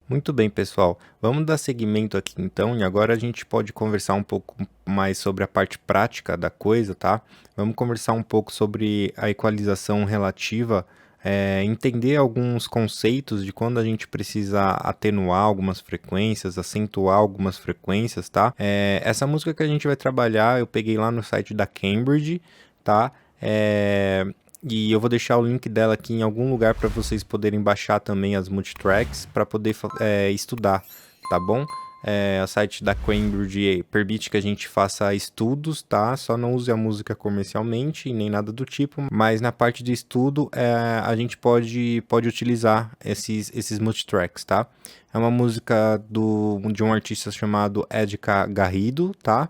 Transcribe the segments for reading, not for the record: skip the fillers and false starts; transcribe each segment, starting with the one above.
Muito bem, pessoal. Vamos dar seguimento aqui então, e agora a gente pode conversar um pouco mais sobre a parte prática da coisa, tá? Vamos conversar um pouco sobre a equalização relativa, entender alguns conceitos de quando a gente precisa atenuar algumas frequências, acentuar algumas frequências, tá? Essa música que a gente vai trabalhar, eu peguei lá no site da Cambridge, tá? E eu vou deixar o link dela aqui em algum lugar para vocês poderem baixar também as multitracks para poder estudar, tá bom? O site da Cambridge permite que a gente faça estudos, tá? Só não use a música comercialmente nem nada do tipo, mas na parte de estudo a gente pode utilizar esses multitracks, tá? É uma música de um artista chamado Ed Garrido, tá?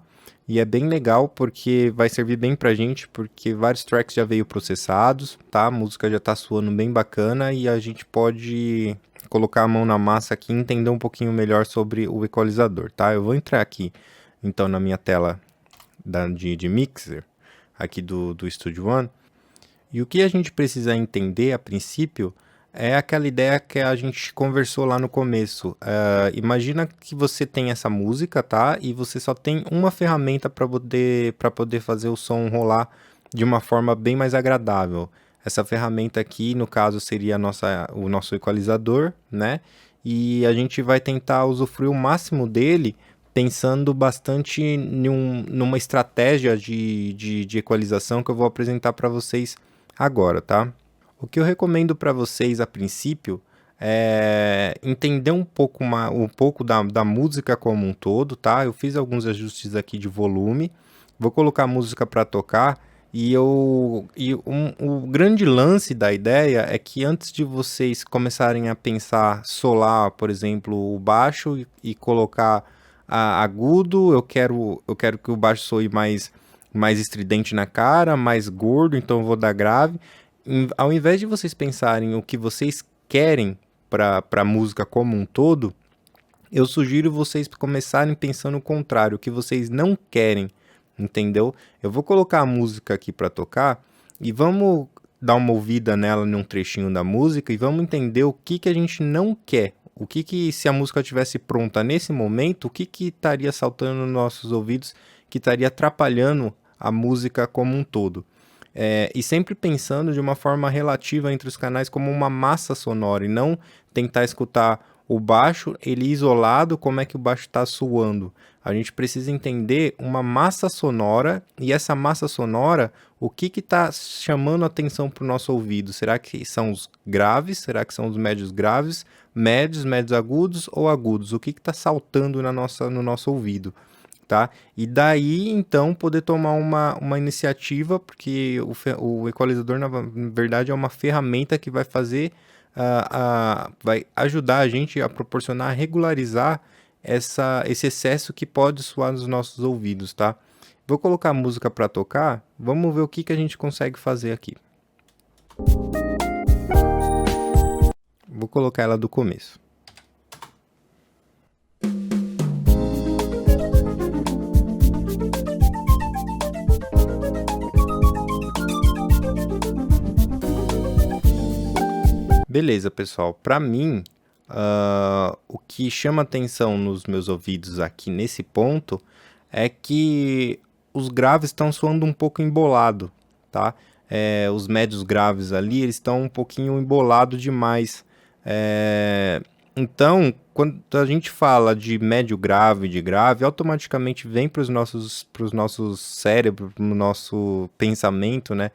E é bem legal porque vai servir bem pra gente, porque vários tracks já veio processados, tá? A música já tá soando bem bacana e a gente pode colocar a mão na massa aqui e entender um pouquinho melhor sobre o equalizador, tá? Eu vou entrar aqui, então, na minha tela de mixer, aqui do Studio One, e o que a gente precisa entender a princípio é aquela ideia que a gente conversou lá no começo. Imagina que você tem essa música, tá? E você só tem uma ferramenta para poder fazer o som rolar de uma forma bem mais agradável. Essa ferramenta aqui, no caso, seria o nosso equalizador, né? E a gente vai tentar usufruir o máximo dele pensando bastante numa estratégia de equalização que eu vou apresentar para vocês agora, tá? O que eu recomendo para vocês a princípio é entender um pouco da música como um todo, tá? Eu fiz alguns ajustes aqui de volume, vou colocar a música para tocar o grande lance da ideia é que antes de vocês começarem a pensar solar, por exemplo, o baixo e colocar agudo, eu quero que o baixo soe mais estridente na cara, mais gordo, então eu vou dar grave. Ao invés de vocês pensarem o que vocês querem para a música como um todo, eu sugiro vocês começarem pensando o contrário, o que vocês não querem, entendeu? Eu vou colocar a música aqui para tocar e vamos dar uma ouvida nela num trechinho da música e vamos entender o que a gente não quer. Se a música estivesse pronta nesse momento, o que estaria saltando nos nossos ouvidos, que estaria atrapalhando a música como um todo. E sempre pensando de uma forma relativa entre os canais como uma massa sonora e não tentar escutar o baixo, ele isolado, como é que o baixo está soando. A gente precisa entender uma massa sonora e essa massa sonora, o que está chamando a atenção para o nosso ouvido? Será que são os graves? Será que são os médios graves? Médios agudos ou agudos? O que está saltando no nosso ouvido? Tá? E daí, então, poder tomar uma iniciativa, porque o equalizador, na verdade, é uma ferramenta que vai vai ajudar a gente a proporcionar, regularizar esse excesso que pode soar nos nossos ouvidos, tá? Vou colocar a música para tocar, vamos ver o que a gente consegue fazer aqui. Vou colocar ela do começo. Beleza, pessoal. Para mim, o que chama atenção nos meus ouvidos aqui nesse ponto é que os graves estão soando um pouco embolado, tá? Os médios graves ali, eles estão um pouquinho embolado demais. Então, quando a gente fala de médio grave, de grave, automaticamente vem para os nossos cérebros, para o nosso pensamento, né?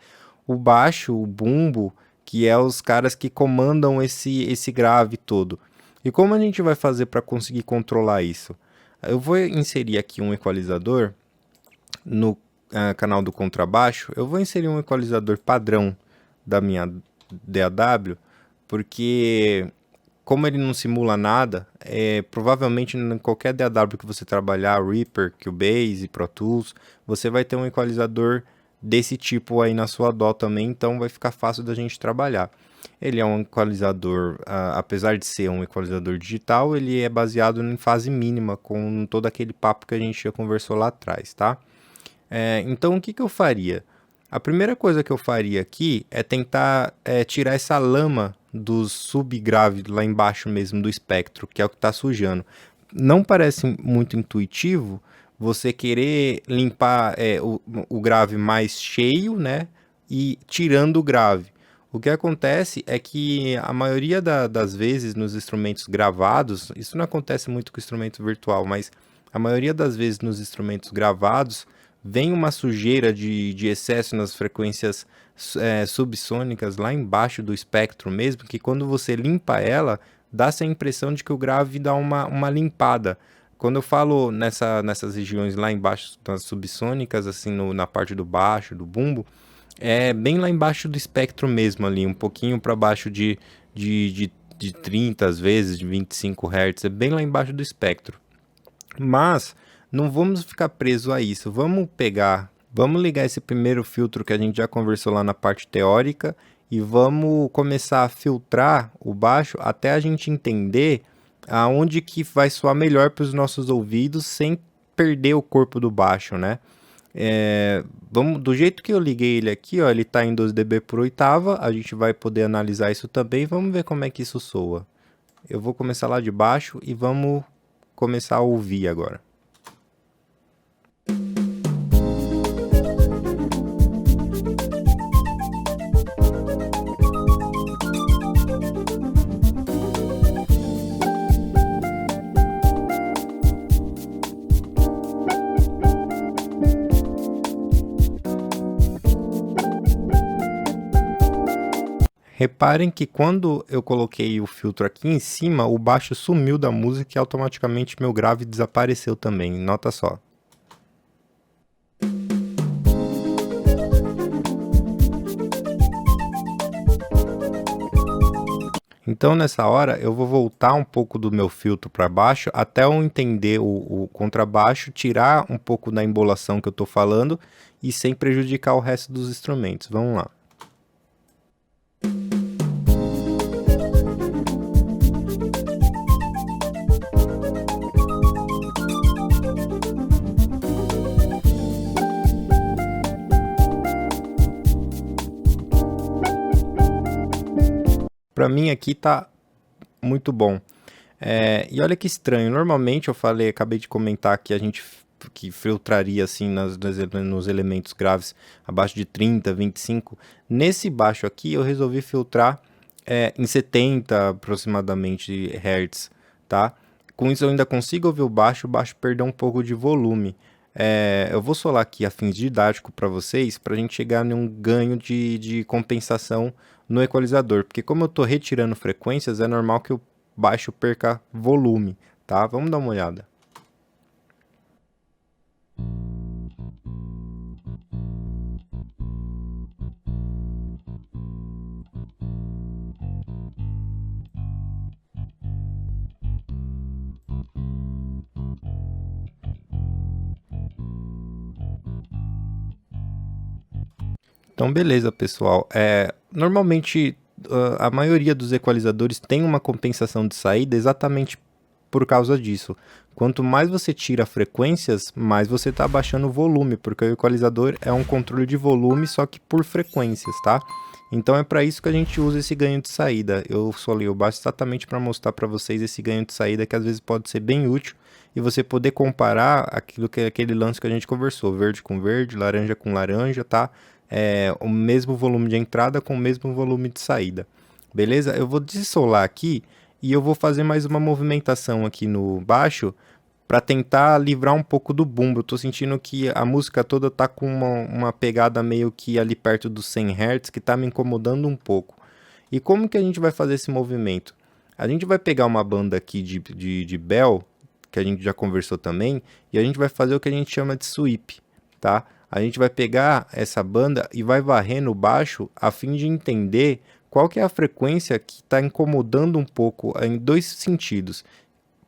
O baixo, o bumbo, que é os caras que comandam esse grave todo. E como a gente vai fazer para conseguir controlar isso? Eu vou inserir aqui um equalizador no canal do contrabaixo. Eu vou inserir um equalizador padrão da minha DAW, porque como ele não simula nada, provavelmente em qualquer DAW que você trabalhar, Reaper, Cubase, Pro Tools, você vai ter um equalizador desse tipo aí na sua DAW também, então vai ficar fácil da gente trabalhar. Ele é um equalizador, apesar de ser um equalizador digital, ele é baseado em fase mínima, com todo aquele papo que a gente já conversou lá atrás, tá? Então, o que eu faria? A primeira coisa que eu faria aqui é tentar tirar essa lama do subgrave lá embaixo mesmo do espectro, que é o que está sujando. Não parece muito intuitivo você querer limpar o grave mais cheio, né? E tirando o grave. O que acontece é que a maioria das vezes nos instrumentos gravados, isso não acontece muito com o instrumento virtual, mas a maioria das vezes nos instrumentos gravados, vem uma sujeira de excesso nas frequências subsônicas lá embaixo do espectro mesmo, que quando você limpa ela, dá-se a impressão de que o grave dá uma limpada. Quando eu falo nessas regiões lá embaixo das subsônicas, assim, na parte do baixo, do bumbo, é bem lá embaixo do espectro mesmo ali, um pouquinho para baixo de 30 às vezes, de 25 Hz, é bem lá embaixo do espectro. Mas não vamos ficar preso a isso. Vamos ligar esse primeiro filtro que a gente já conversou lá na parte teórica e vamos começar a filtrar o baixo até a gente entender aonde que vai soar melhor para os nossos ouvidos sem perder o corpo do baixo, né? Do jeito que eu liguei ele aqui, ó, ele está em 12 dB por oitava, a gente vai poder analisar isso também, vamos ver como é que isso soa. Eu vou começar lá de baixo e vamos começar a ouvir agora. Reparem que quando eu coloquei o filtro aqui em cima, o baixo sumiu da música e automaticamente meu grave desapareceu também. Nota só. Então nessa hora eu vou voltar um pouco do meu filtro para baixo até eu entender o contrabaixo, tirar um pouco da embolação que eu estou falando e sem prejudicar o resto dos instrumentos. Vamos lá. Para mim aqui tá muito bom. E olha que estranho, normalmente eu falei, acabei de comentar que a gente que filtraria assim nos elementos graves abaixo de 30, 25. Nesse baixo aqui eu resolvi filtrar em 70 aproximadamente Hz, tá? Com isso eu ainda consigo ouvir o baixo perdeu um pouco de volume. Eu vou solar aqui a fins didático para vocês, para a gente chegar em um ganho de compensação no equalizador, porque como eu estou retirando frequências, é normal que o baixo perca volume, tá? Vamos dar uma olhada. Então, beleza, pessoal. Normalmente, a maioria dos equalizadores tem uma compensação de saída exatamente por causa disso. Quanto mais você tira frequências, mais você está abaixando o volume, porque o equalizador é um controle de volume, só que por frequências, tá? Então é para isso que a gente usa esse ganho de saída. Eu solei o baixo exatamente para mostrar para vocês esse ganho de saída que às vezes pode ser bem útil e você poder comparar aquele lance que a gente conversou, verde com verde, laranja com laranja, tá? O mesmo volume de entrada com o mesmo volume de saída. Beleza? Eu vou dessolar aqui e eu vou fazer mais uma movimentação aqui no baixo para tentar livrar um pouco do bumbo. Eu tô sentindo que a música toda tá com uma pegada meio que ali perto dos 100 Hz, que tá me incomodando um pouco. E como que a gente vai fazer esse movimento? A gente vai pegar uma banda aqui de bell, que a gente já conversou também, e a gente vai fazer o que a gente chama de sweep, tá? A gente vai pegar essa banda e vai varrer no baixo a fim de entender qual que é a frequência que está incomodando um pouco em dois sentidos.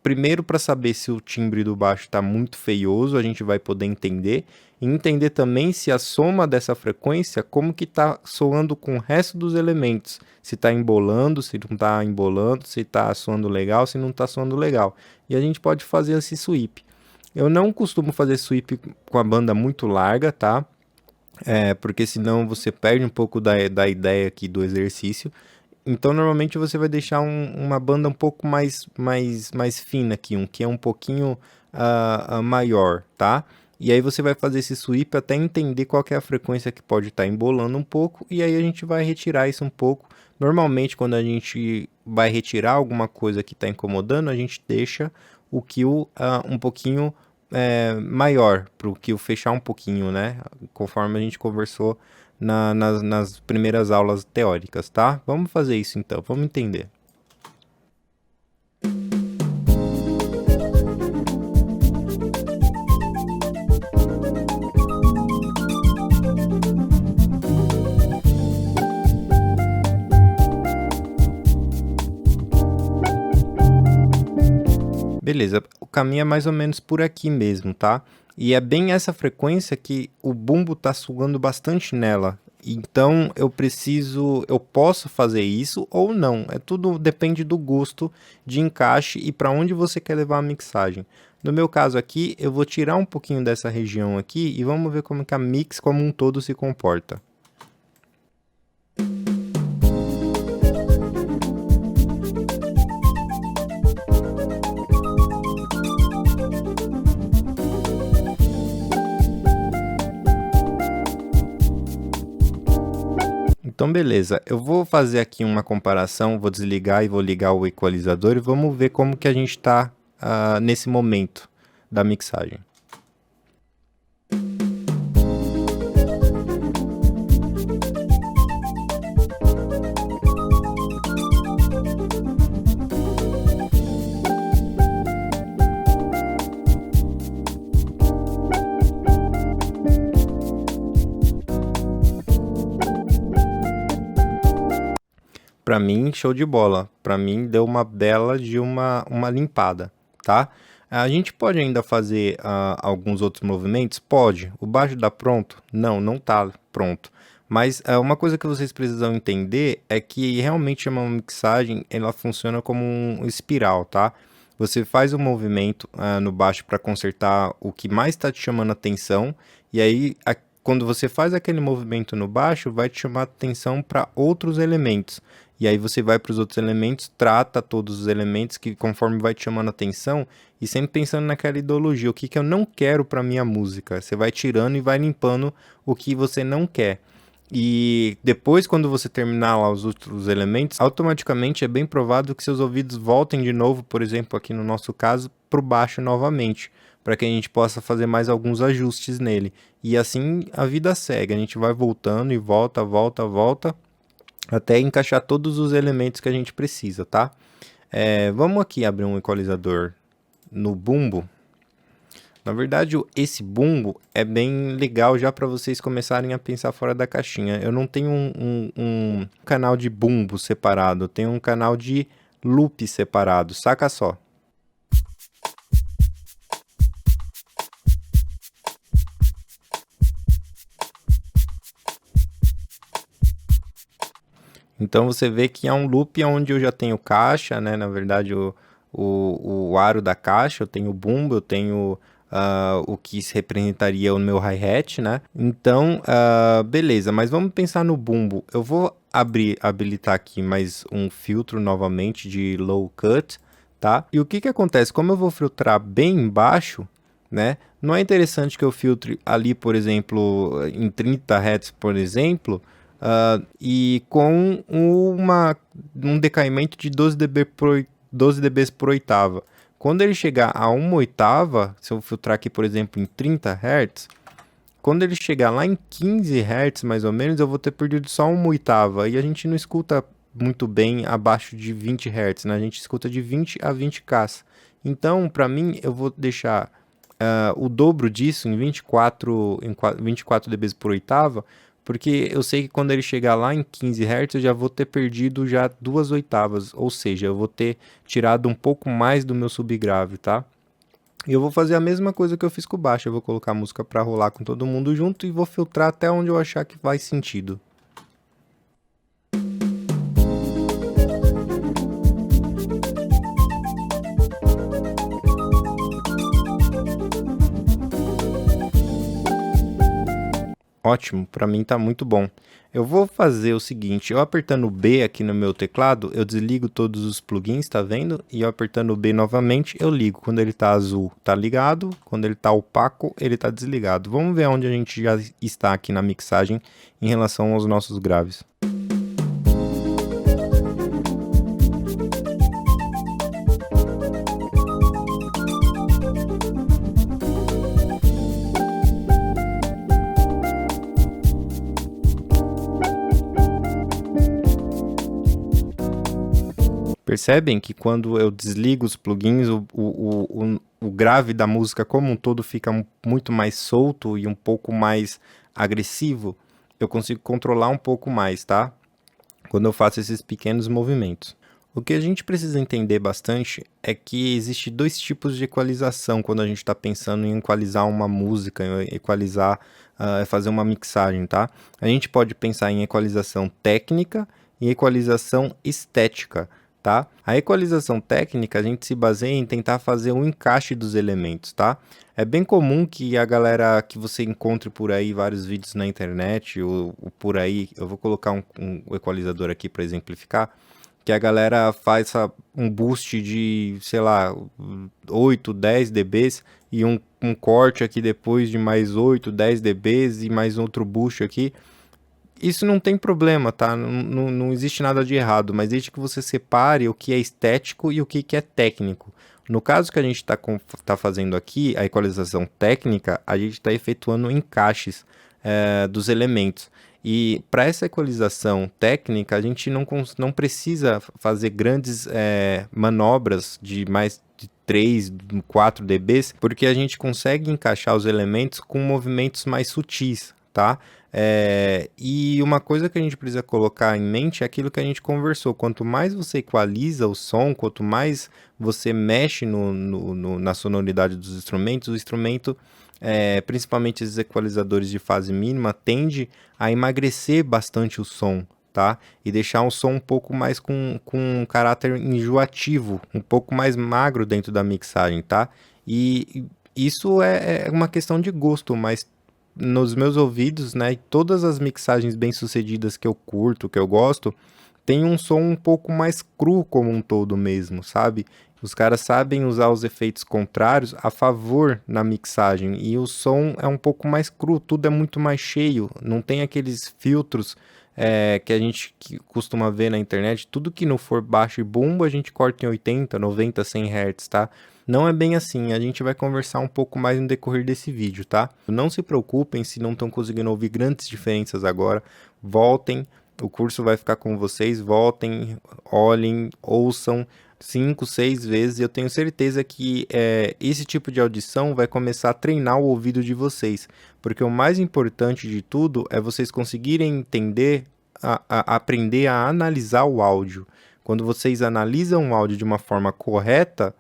Primeiro, para saber se o timbre do baixo está muito feioso, a gente vai poder entender. E entender também se a soma dessa frequência, como que está soando com o resto dos elementos. Se está embolando, se não está embolando, se está soando legal, se não está soando legal. E a gente pode fazer esse sweep. Eu não costumo fazer sweep com a banda muito larga, tá? porque senão você perde um pouco da ideia aqui do exercício. Então, normalmente você vai deixar uma banda um pouco mais fina aqui, que é um pouquinho maior, tá? E aí você vai fazer esse sweep até entender qual que é a frequência que pode estar embolando um pouco, e aí a gente vai retirar isso um pouco. Normalmente, quando a gente vai retirar alguma coisa que está incomodando, a gente deixa o kill um pouquinho maior, para o kill fechar um pouquinho, né? Conforme a gente conversou nas primeiras aulas teóricas, tá? Vamos fazer isso então, vamos entender. Beleza, o caminho é mais ou menos por aqui mesmo, tá? E é bem essa frequência que o bumbo tá sugando bastante nela. Então eu posso fazer isso ou não. É tudo depende do gosto de encaixe e para onde você quer levar a mixagem. No meu caso aqui, eu vou tirar um pouquinho dessa região aqui e vamos ver como que a mix como um todo se comporta. Então, beleza. Eu vou fazer aqui uma comparação, vou desligar e vou ligar o equalizador e vamos ver como que a gente está nesse momento da mixagem. Para mim, show de bola. Para mim, deu uma bela de uma limpada, tá? A gente pode ainda fazer alguns outros movimentos? Pode. O baixo dá pronto? Não, não tá pronto. Mas uma coisa que vocês precisam entender é que realmente uma mixagem, ela funciona como um espiral, tá? Você faz um movimento no baixo para consertar o que mais está te chamando a atenção, e aí quando você faz aquele movimento no baixo, vai te chamar a atenção para outros elementos. E aí você vai para os outros elementos, trata todos os elementos que conforme vai te chamando a atenção e sempre pensando naquela ideologia, o que que eu não quero para minha música. Você vai tirando e vai limpando o que você não quer. E depois, quando você terminar lá os outros elementos, automaticamente é bem provável que seus ouvidos voltem de novo, por exemplo, aqui no nosso caso, para o baixo novamente, para que a gente possa fazer mais alguns ajustes nele. E assim a vida segue, a gente vai voltando e volta, volta, volta, até encaixar todos os elementos que a gente precisa, tá? Vamos aqui abrir um equalizador no bumbo. Na verdade, esse bumbo é bem legal já para vocês começarem a pensar fora da caixinha. Eu não tenho um canal de bumbo separado, eu tenho um canal de loop separado, saca só. Então você vê que é um loop onde eu já tenho caixa, né? Na verdade, o aro da caixa, eu tenho bumbo, eu tenho o que representaria o meu hi-hat, né? Então, beleza, mas vamos pensar no bumbo. Eu vou habilitar aqui mais um filtro novamente de low cut, tá? E o que que acontece? Como eu vou filtrar bem embaixo, né? Não é interessante que eu filtre ali, por exemplo, em 30 Hz, por exemplo, e com um decaimento de 12 dB por oitava. Quando ele chegar a uma oitava, se eu filtrar aqui, por exemplo, em 30 Hz, quando ele chegar lá em 15 Hz, mais ou menos, eu vou ter perdido só uma oitava. E a gente não escuta muito bem abaixo de 20 Hz, né? A gente escuta de 20 a 20 Ks. Então, para mim, eu vou deixar o dobro disso em 24 dB por oitava, porque eu sei que quando ele chegar lá em 15 Hz, eu já vou ter perdido já 2 oitavas, ou seja, eu vou ter tirado um pouco mais do meu subgrave, tá? E eu vou fazer a mesma coisa que eu fiz com o baixo, eu vou colocar a música para rolar com todo mundo junto e vou filtrar até onde eu achar que faz sentido. Ótimo, para mim tá muito bom. Eu vou fazer o seguinte, eu apertando o B aqui no meu teclado, eu desligo todos os plugins, tá vendo? E eu apertando o B novamente, eu ligo. Quando ele tá azul, tá ligado. Quando ele tá opaco, ele tá desligado. Vamos ver onde a gente já está aqui na mixagem em relação aos nossos graves. Percebem que quando eu desligo os plugins, o grave da música como um todo fica muito mais solto e um pouco mais agressivo? Eu consigo controlar um pouco mais, tá? Quando eu faço esses pequenos movimentos. O que a gente precisa entender bastante é que existe dois tipos de equalização quando a gente está pensando em equalizar uma música, em equalizar, fazer uma mixagem, tá? A gente pode pensar em equalização técnica e equalização estética, tá? A equalização técnica a gente se baseia em tentar fazer um encaixe dos elementos, tá? É bem comum que a galera que você encontre por aí vários vídeos na internet ou por aí, eu vou colocar um equalizador aqui para exemplificar, que a galera faz um boost de, sei lá, 8, 10 dBs e um corte aqui depois de mais 8, 10 dBs e mais outro boost aqui. Isso não tem problema, tá? Não existe nada de errado, mas desde que você separe o que é estético e o que é técnico. No caso que a gente tá fazendo aqui, a equalização técnica, a gente está efetuando encaixes dos elementos. E para essa equalização técnica, a gente não precisa fazer grandes manobras de mais de 3, 4 dBs, porque a gente consegue encaixar os elementos com movimentos mais sutis, tá? E uma coisa que a gente precisa colocar em mente é aquilo que a gente conversou. Quanto mais você equaliza o som, quanto mais você mexe na sonoridade dos instrumentos, o instrumento, principalmente esses equalizadores de fase mínima, tende a emagrecer bastante o som, tá? E deixar um som um pouco mais com um caráter enjoativo, um pouco mais magro dentro da mixagem, tá? E isso é uma questão de gosto, mas nos meus ouvidos, né, todas as mixagens bem-sucedidas que eu curto, que eu gosto, tem um som um pouco mais cru como um todo mesmo, sabe? Os caras sabem usar os efeitos contrários a favor na mixagem e o som é um pouco mais cru, tudo é muito mais cheio, não tem aqueles filtros que a gente costuma ver na internet, tudo que não for baixo e bumbo a gente corta em 80, 90, 100 Hz, tá? Não é bem assim, a gente vai conversar um pouco mais no decorrer desse vídeo, tá? Não se preocupem se não estão conseguindo ouvir grandes diferenças agora, voltem, o curso vai ficar com vocês, voltem, olhem, ouçam 5, 6 vezes e eu tenho certeza que esse tipo de audição vai começar a treinar o ouvido de vocês, porque o mais importante de tudo é vocês conseguirem entender, aprender a analisar o áudio. Quando vocês analisam o áudio de uma forma correta,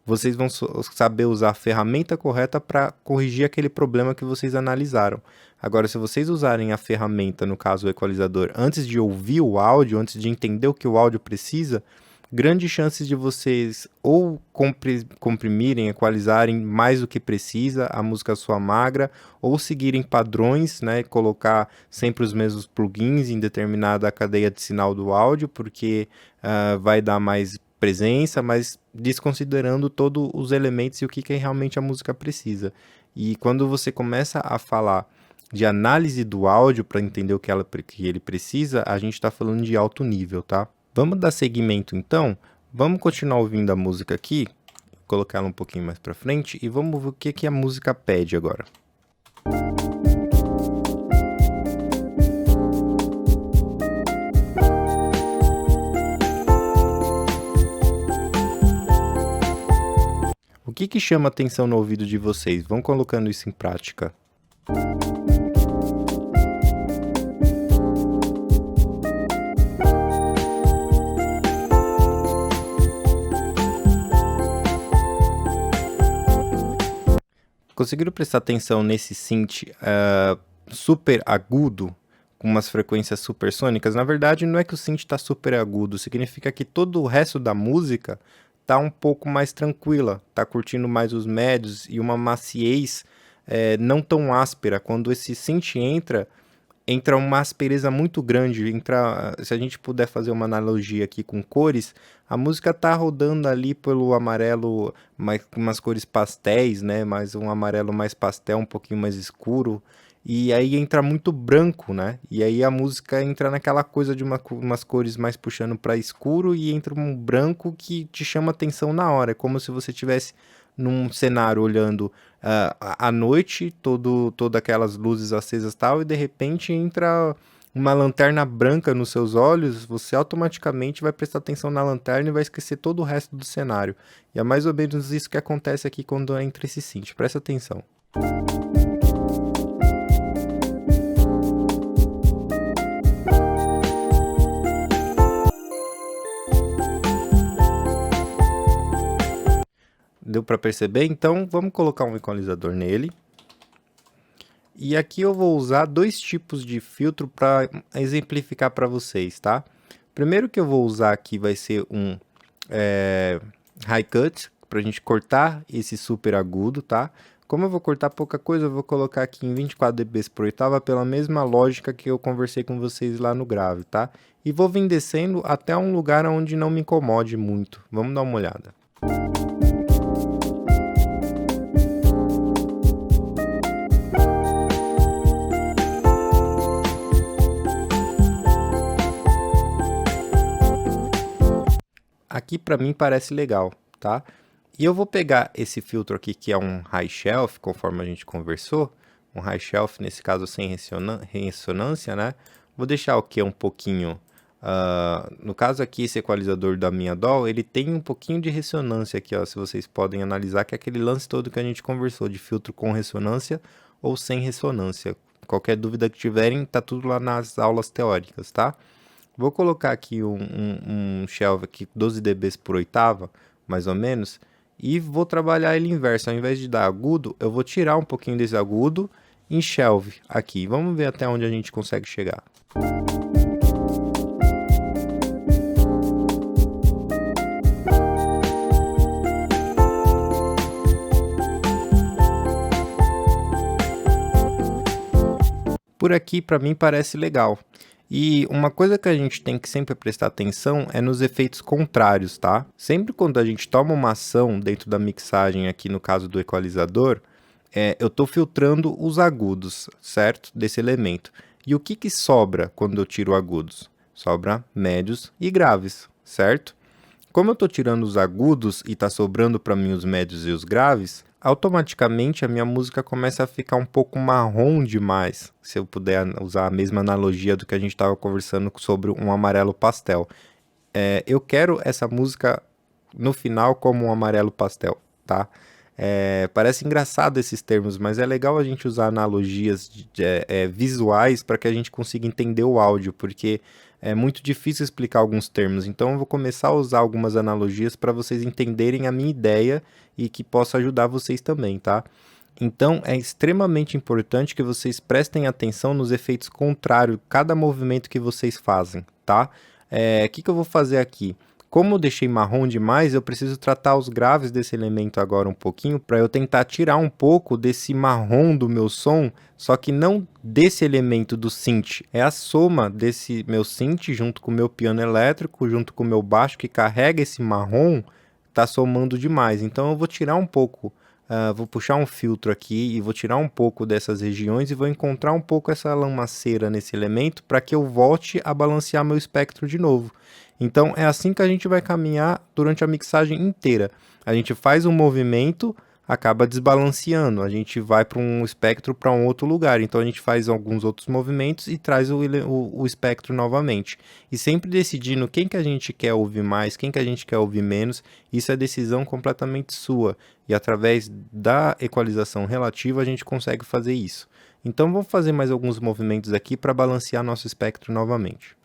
vocês vão saber usar a ferramenta correta para corrigir aquele problema que vocês analisaram. Agora, se vocês usarem a ferramenta, no caso o equalizador, antes de ouvir o áudio, antes de entender o que o áudio precisa, grandes chances de vocês ou comprimirem, equalizarem mais do que precisa, a música sua magra, ou seguirem padrões, né, colocar sempre os mesmos plugins em determinada cadeia de sinal do áudio, porque vai dar mais presença, mas desconsiderando todos os elementos e o que realmente a música precisa. E quando você começa a falar de análise do áudio para entender o que ele precisa, a gente está falando de alto nível, tá? Vamos dar seguimento então? Vamos continuar ouvindo a música aqui, colocar ela um pouquinho mais para frente e vamos ver o que a música pede agora. O que chama atenção no ouvido de vocês? Vão colocando isso em prática. Conseguiram prestar atenção nesse synth super agudo, com umas frequências supersônicas? Na verdade, não é que o synth está super agudo, significa que todo o resto da música tá um pouco mais tranquila, tá curtindo mais os médios e uma maciez não tão áspera. Quando esse synth entra uma aspereza muito grande. Se a gente puder fazer uma analogia aqui com cores, a música tá rodando ali pelo amarelo, umas cores pastéis, né? Mais um amarelo mais pastel, um pouquinho mais escuro. E aí entra muito branco, né? E aí a música entra naquela coisa de umas cores mais puxando para escuro e entra um branco que te chama atenção na hora. É como se você tivesse num cenário olhando à noite, todas aquelas luzes acesas e tal, e de repente entra uma lanterna branca nos seus olhos, você automaticamente vai prestar atenção na lanterna e vai esquecer todo o resto do cenário. E é mais ou menos isso que acontece aqui quando entra esse synth. Presta atenção. Deu para perceber? Então vamos colocar um equalizador nele. E aqui eu vou usar dois tipos de filtro para exemplificar para vocês, tá? Primeiro que eu vou usar aqui vai ser um high cut, para a gente cortar esse super agudo, tá? Como eu vou cortar pouca coisa, eu vou colocar aqui em 24 dB por oitava, pela mesma lógica que eu conversei com vocês lá no grave, tá? E vou vir descendo até um lugar onde não me incomode muito. Vamos dar uma olhada. Aqui para mim parece legal, tá? E eu vou pegar esse filtro aqui que é um high shelf, conforme a gente conversou, um high shelf nesse caso sem ressonância, né? Vou deixar o que um pouquinho, no caso aqui esse equalizador da minha DAW, ele tem um pouquinho de ressonância aqui, ó, se vocês podem analisar, que é aquele lance todo que a gente conversou de filtro com ressonância ou sem ressonância. Qualquer dúvida que tiverem, tá tudo lá nas aulas teóricas, tá? Vou colocar aqui um shelf aqui 12 dB por oitava, mais ou menos, e vou trabalhar ele inverso. Ao invés de dar agudo, eu vou tirar um pouquinho desse agudo em shelf aqui. Vamos ver até onde a gente consegue chegar. Por aqui, para mim, parece legal. E uma coisa que a gente tem que sempre prestar atenção é nos efeitos contrários, tá? Sempre quando a gente toma uma ação dentro da mixagem, aqui no caso do equalizador, eu estou filtrando os agudos, certo? Desse elemento. E o que sobra quando eu tiro agudos? Sobra médios e graves, certo? Como eu estou tirando os agudos e está sobrando para mim os médios e os graves, automaticamente a minha música começa a ficar um pouco marrom demais, se eu puder usar a mesma analogia do que a gente estava conversando sobre um amarelo pastel. Eu quero essa música no final como um amarelo pastel, tá? Parece engraçado esses termos, mas é legal a gente usar analogias visuais para que a gente consiga entender o áudio, porque é muito difícil explicar alguns termos. Então eu vou começar a usar algumas analogias para vocês entenderem a minha ideia e que possa ajudar vocês também, tá? Então é extremamente importante que vocês prestem atenção nos efeitos contrários, cada movimento que vocês fazem, tá? O que eu vou fazer aqui? Como eu deixei marrom demais, eu preciso tratar os graves desse elemento agora um pouquinho, para eu tentar tirar um pouco desse marrom do meu som, só que não desse elemento do synth, é a soma desse meu synth junto com o meu piano elétrico, junto com o meu baixo que carrega esse marrom, tá somando demais. Então eu vou tirar um pouco, vou puxar um filtro aqui e vou tirar um pouco dessas regiões e vou encontrar um pouco essa lamaceira nesse elemento para que eu volte a balancear meu espectro de novo. Então é assim que a gente vai caminhar durante a mixagem inteira. A gente faz um movimento, acaba desbalanceando, a gente vai para um espectro para um outro lugar. Então a gente faz alguns outros movimentos e traz o espectro novamente. E sempre decidindo quem que a gente quer ouvir mais, quem que a gente quer ouvir menos. Isso é decisão completamente sua. E através da equalização relativa a gente consegue fazer isso. Então vamos fazer mais alguns movimentos aqui para balancear nosso espectro novamente.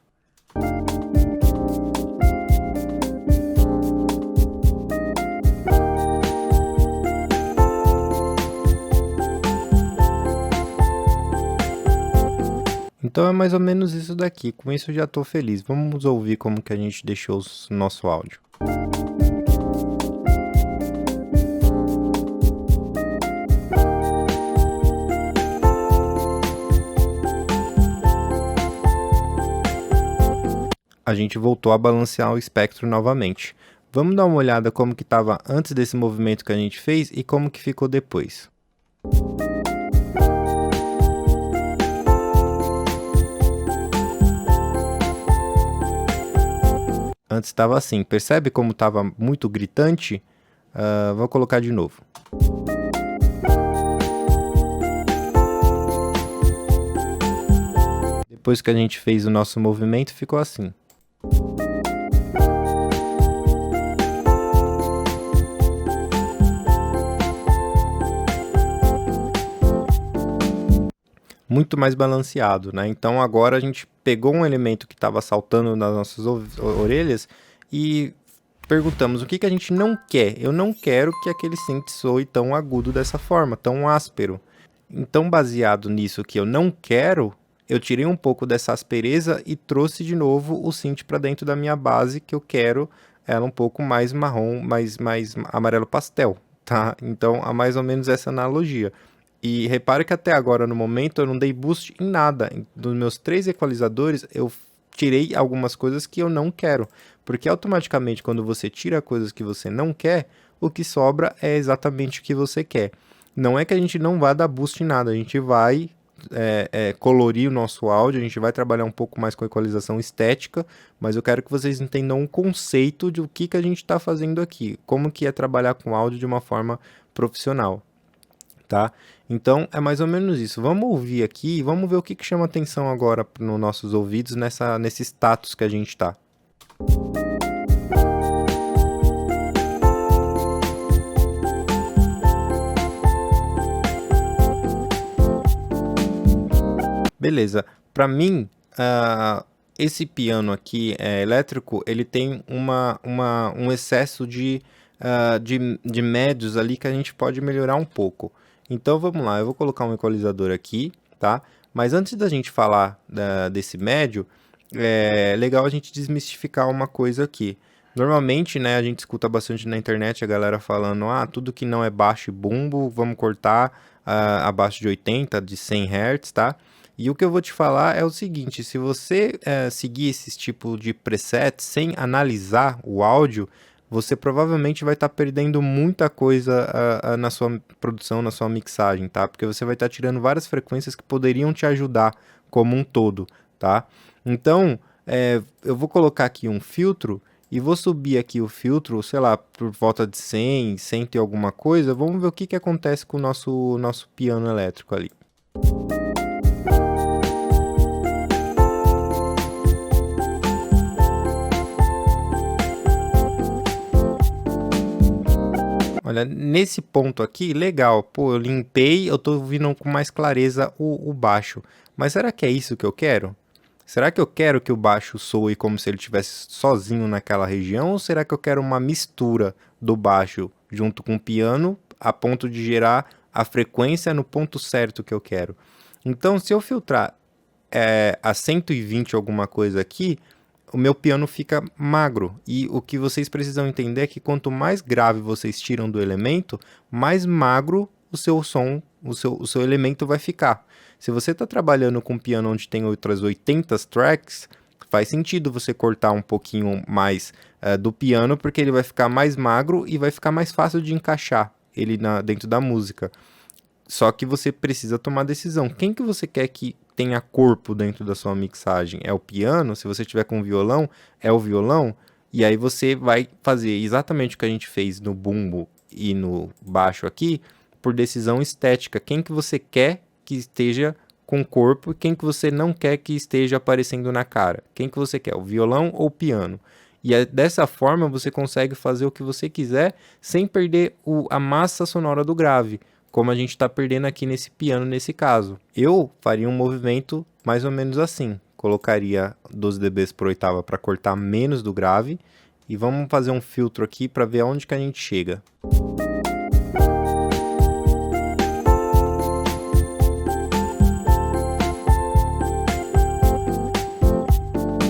Então é mais ou menos isso daqui, com isso eu já estou feliz. Vamos ouvir como que a gente deixou o nosso áudio. a gente voltou a balancear o espectro novamente. Vamos dar uma olhada como que estava antes desse movimento que a gente fez e como que ficou depois. Antes estava assim, percebe como estava muito gritante? Vou colocar de novo. Depois que a gente fez o nosso movimento, ficou assim. Muito mais balanceado, né? Então agora a gente pegou um elemento que estava saltando nas nossas orelhas e perguntamos o que a gente não quer. Eu não quero que aquele synth soe tão agudo dessa forma, tão áspero. Então, baseado nisso que eu não quero, eu tirei um pouco dessa aspereza e trouxe de novo o synth para dentro da minha base, que eu quero ela um pouco mais marrom, mais amarelo pastel, tá? Então, é mais ou menos essa analogia. E repare que até agora, no momento, eu não dei boost em nada. Dos meus 3 equalizadores, eu tirei algumas coisas que eu não quero. Porque automaticamente, quando você tira coisas que você não quer, o que sobra é exatamente o que você quer. Não é que a gente não vá dar boost em nada, a gente vai colorir o nosso áudio, a gente vai trabalhar um pouco mais com equalização estética, mas eu quero que vocês entendam um conceito de o que a gente está fazendo aqui, como que é trabalhar com áudio de uma forma profissional. Tá? Então, é mais ou menos isso. Vamos ouvir aqui e vamos ver o que chama atenção agora nos nossos ouvidos nesse status que a gente está. Beleza. Para mim, esse piano aqui elétrico, ele tem um excesso de médios ali que a gente pode melhorar um pouco. Então vamos lá, eu vou colocar um equalizador aqui, tá? Mas antes da gente falar desse médio, é legal a gente desmistificar uma coisa aqui. Normalmente, né, a gente escuta bastante na internet a galera falando, tudo que não é baixo e bumbo, vamos cortar abaixo de 80, de 100 Hz, tá? E o que eu vou te falar é o seguinte, se você seguir esse tipo de preset sem analisar o áudio, você provavelmente vai estar perdendo muita coisa na sua produção, na sua mixagem, tá? Porque você vai estar tirando várias frequências que poderiam te ajudar como um todo, tá? Então, eu vou colocar aqui um filtro e vou subir aqui o filtro, sei lá, por volta de 100, 100 e alguma coisa. Vamos ver o que acontece com o nosso piano elétrico ali. Olha, nesse ponto aqui, legal. Pô, eu limpei, eu tô ouvindo com mais clareza o baixo. Mas será que é isso que eu quero? Será que eu quero que o baixo soe como se ele estivesse sozinho naquela região? Ou será que eu quero uma mistura do baixo junto com o piano a ponto de gerar a frequência no ponto certo que eu quero? Então, se eu filtrar a 120 alguma coisa aqui, o meu piano fica magro. E o que vocês precisam entender é que quanto mais grave vocês tiram do elemento, mais magro o seu som, o seu elemento vai ficar. Se você está trabalhando com um piano onde tem outras 80 tracks, faz sentido você cortar um pouquinho mais do piano, porque ele vai ficar mais magro e vai ficar mais fácil de encaixar ele dentro da música. Só que você precisa tomar decisão. Quem que você quer que tenha corpo dentro da sua mixagem? É o piano? Se você tiver com violão, é o violão? E aí você vai fazer exatamente o que a gente fez no bumbo e no baixo aqui, por decisão estética. Quem que você quer que esteja com corpo e quem que você não quer que esteja aparecendo na cara? Quem que você quer, o violão ou o piano? E dessa forma você consegue fazer o que você quiser sem perder a massa sonora do grave, como a gente está perdendo aqui nesse piano nesse caso. Eu faria um movimento mais ou menos assim. Colocaria 12 dB por oitava para cortar menos do grave. E vamos fazer um filtro aqui para ver aonde que a gente chega.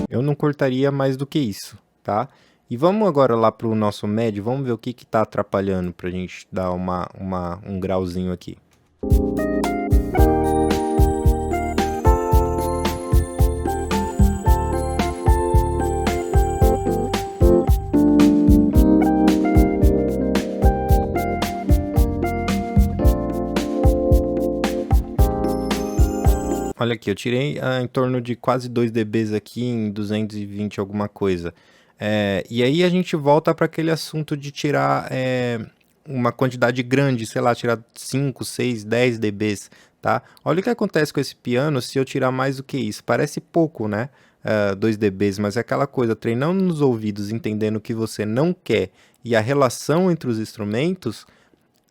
Eu não cortaria mais do que isso, tá? E vamos agora lá para o nosso médio, vamos ver o que está atrapalhando para a gente dar um grauzinho aqui. Olha aqui, eu tirei em torno de quase 2 dBs aqui em 220 alguma coisa. E aí a gente volta para aquele assunto de tirar uma quantidade grande, sei lá, tirar 5, 6, 10 dBs, tá? Olha o que acontece com esse piano se eu tirar mais do que isso. Parece pouco, né? 2 dBs, mas é aquela coisa, treinando nos ouvidos, entendendo o que você não quer e a relação entre os instrumentos,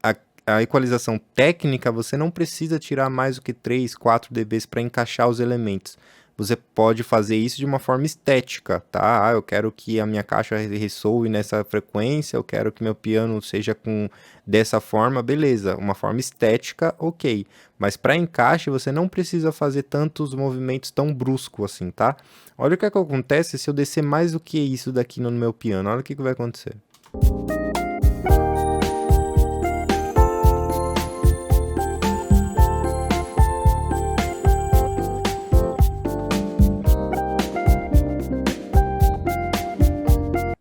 a, a equalização técnica, você não precisa tirar mais do que 3, 4 dBs para encaixar os elementos. Você pode fazer isso de uma forma estética, tá? Eu quero que a minha caixa ressoe nessa frequência, eu quero que meu piano seja dessa forma, beleza. Uma forma estética, ok. Mas para encaixe, você não precisa fazer tantos movimentos tão bruscos assim, tá? Olha o que acontece se eu descer mais do que isso daqui no meu piano. Olha o que vai acontecer.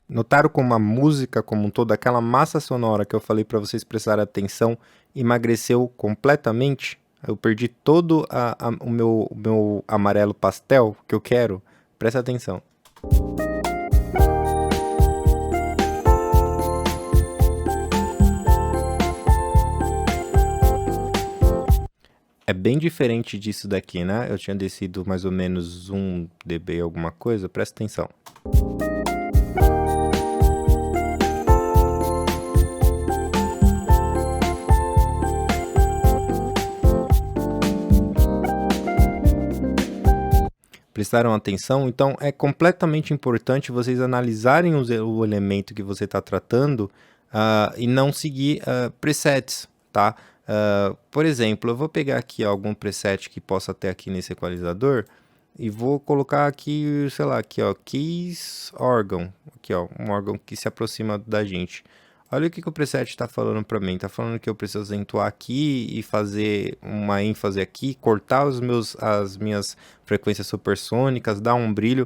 Notaram como a música como um todo, aquela massa sonora que eu falei para vocês prestarem atenção, emagreceu completamente? Eu perdi todo o meu amarelo pastel que eu quero? Presta atenção. É bem diferente disso daqui, né? Eu tinha descido mais ou menos 1 dB alguma coisa, presta atenção. Prestaram atenção? Então é completamente importante vocês analisarem o elemento que você está tratando e não seguir presets, tá? Por exemplo, eu vou pegar aqui algum preset que possa ter aqui nesse equalizador e vou colocar aqui, sei lá, aqui ó, Keys Organ, aqui ó, um órgão que se aproxima da gente. Olha o que o preset está falando para mim. Está falando que eu preciso acentuar aqui e fazer uma ênfase aqui, cortar as minhas frequências supersônicas, dar um brilho.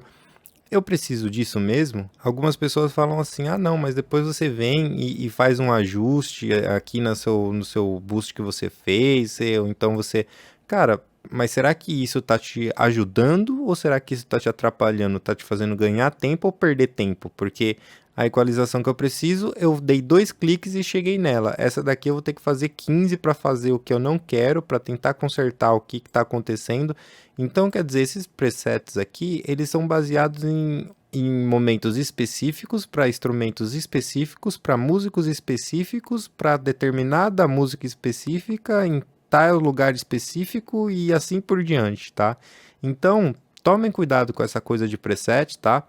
Eu preciso disso mesmo? Algumas pessoas falam assim, ah não, mas depois você vem e faz um ajuste aqui no seu boost que você fez, ou então você... Cara, mas será que isso está te ajudando ou será que isso está te atrapalhando? Está te fazendo ganhar tempo ou perder tempo? Porque a equalização que eu preciso, eu dei 2 cliques e cheguei nela. Essa daqui eu vou ter que fazer 15 para fazer o que eu não quero, para tentar consertar o que está acontecendo. Então, quer dizer, esses presets aqui, eles são baseados em momentos específicos, para instrumentos específicos, para músicos específicos, para determinada música específica, em tal lugar específico e assim por diante, tá? Então, tomem cuidado com essa coisa de preset, tá?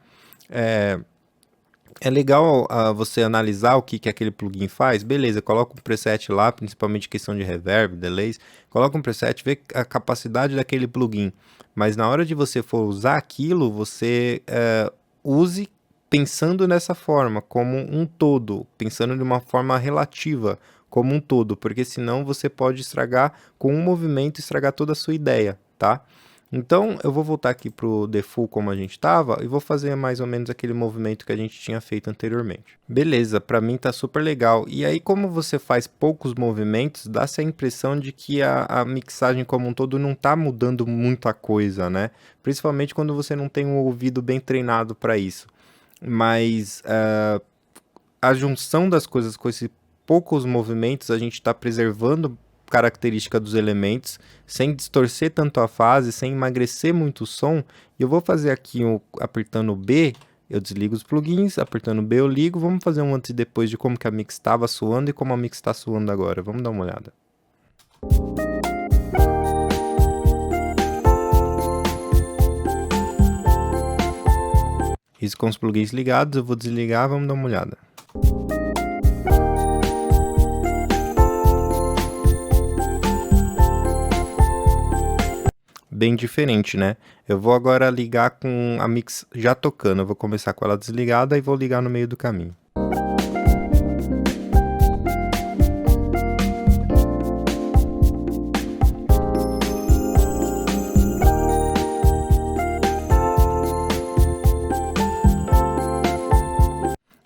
É legal você analisar o que aquele plugin faz, beleza, coloca um preset lá, principalmente questão de reverb, delays, coloca um preset, vê a capacidade daquele plugin, mas na hora de você for usar aquilo, você use pensando nessa forma, como um todo, pensando de uma forma relativa, como um todo, porque senão você pode estragar com um movimento, estragar toda a sua ideia, tá? Então, eu vou voltar aqui para o default como a gente estava e vou fazer mais ou menos aquele movimento que a gente tinha feito anteriormente. Beleza, para mim tá super legal. E aí, como você faz poucos movimentos, dá-se a impressão de que a mixagem como um todo não tá mudando muita coisa, né? Principalmente quando você não tem um ouvido bem treinado para isso. Mas a junção das coisas com esses poucos movimentos, a gente está preservando característica dos elementos, sem distorcer tanto a fase, sem emagrecer muito o som. E eu vou fazer aqui apertando B, eu desligo os plugins, apertando B eu ligo. Vamos fazer um antes e depois de como que a mix estava soando e como a mix está soando agora. Vamos dar uma olhada. Isso com os plugins ligados, eu vou desligar, vamos dar uma olhada. Bem diferente, né? Eu vou agora ligar com a mix já tocando. Eu vou começar com ela desligada e vou ligar no meio do caminho.